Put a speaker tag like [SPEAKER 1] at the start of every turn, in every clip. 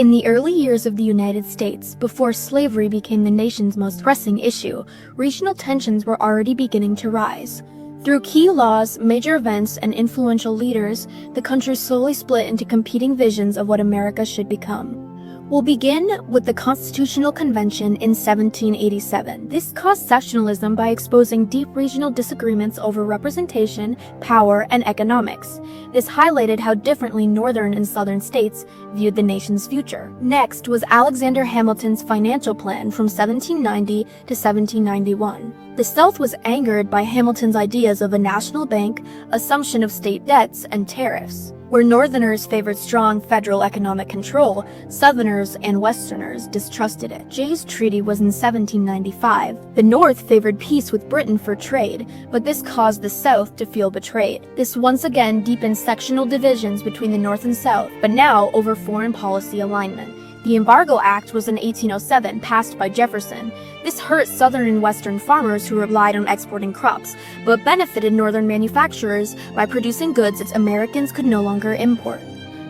[SPEAKER 1] In the early years of the United States, before slavery became the nation's most pressing issue, regional tensions were already beginning to rise. Through key laws, major events, and influential leaders, the country slowly split into competing visions of what America should become. We'll begin with the Constitutional Convention in 1787. This caused sectionalism by exposing deep regional disagreements over representation, power, and economics. This highlighted how differently northern and southern states viewed the nation's future. Next was Alexander Hamilton's financial plan from 1790 to 1791. The South was angered by Hamilton's ideas of a national bank, assumption of state debts, and tariffs. Where Northerners favored strong federal economic control, Southerners and Westerners distrusted it. Jay's Treaty was in 1795. The North favored peace with Britain for trade, but this caused the South to feel betrayed. This once again deepened sectional divisions between the North and South, but now over foreign policy alignment. The Embargo Act was in 1807, passed by Jefferson. This hurt Southern and Western farmers who relied on exporting crops, but benefited Northern manufacturers by producing goods that Americans could no longer import.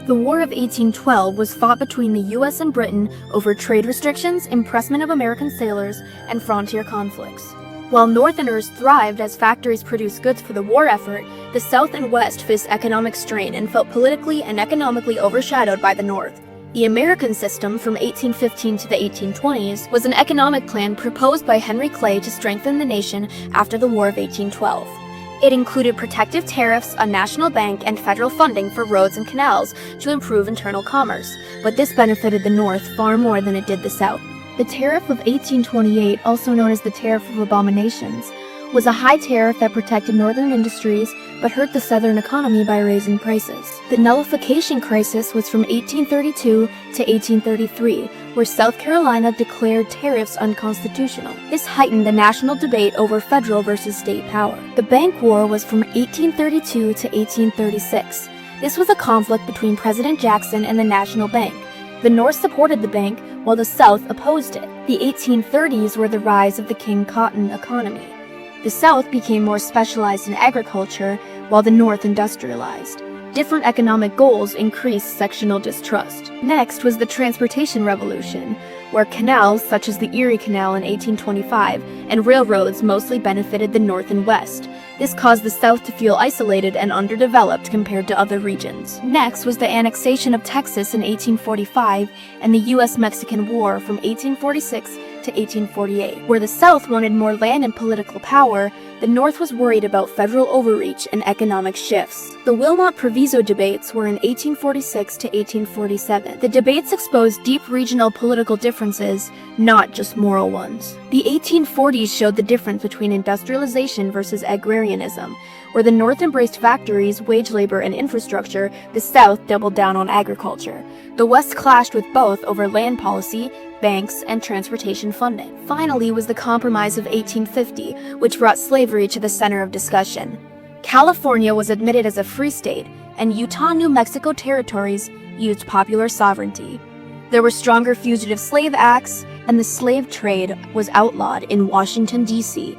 [SPEAKER 1] The War of 1812 was fought between the U.S. and Britain over trade restrictions, impressment of American sailors, and frontier conflicts. While Northerners thrived as factories produced goods for the war effort, the South and West faced economic strain and felt politically and economically overshadowed by the North. The American system from 1815 to the 1820s was an economic plan proposed by Henry Clay to strengthen the nation after the War of 1812. It included protective tariffs, a national bank, and federal funding for roads and canals to improve internal commerce, but this benefited the North far more than it did the South. The Tariff of 1828, also known as the Tariff of Abominations, was a high tariff that protected northern industries but hurt the southern economy by raising prices. The nullification crisis was from 1832 to 1833, where South Carolina declared tariffs unconstitutional. This heightened the national debate over federal versus state power. The Bank War was from 1832 to 1836. This was a conflict between President Jackson and the National Bank. The North supported the bank, while the South opposed it. The 1830s were the rise of the King Cotton economy. The South became more specialized in agriculture, while the North industrialized. Different economic goals increased sectional distrust. Next was the Transportation Revolution, where canals such as the Erie Canal in 1825 and railroads mostly benefited the North and West. This caused the South to feel isolated and underdeveloped compared to other regions. Next was the annexation of Texas in 1845 and the U.S.-Mexican War from 1846 to 1848. Where the South wanted more land and political power, the North was worried about federal overreach and economic shifts. The Wilmot Proviso debates were in 1846 to 1847. The debates exposed deep regional political differences, not just moral ones. The 1840s showed the difference between industrialization versus agrarianism. Where the North embraced factories, wage labor, and infrastructure, the South doubled down on agriculture. The West clashed with both over land policy, banks, and transportation funding. Finally was the Compromise of 1850, which brought slavery to the center of discussion. California was admitted as a free state, and Utah and New Mexico territories used popular sovereignty. There were stronger fugitive slave acts, and the slave trade was outlawed in Washington, D.C.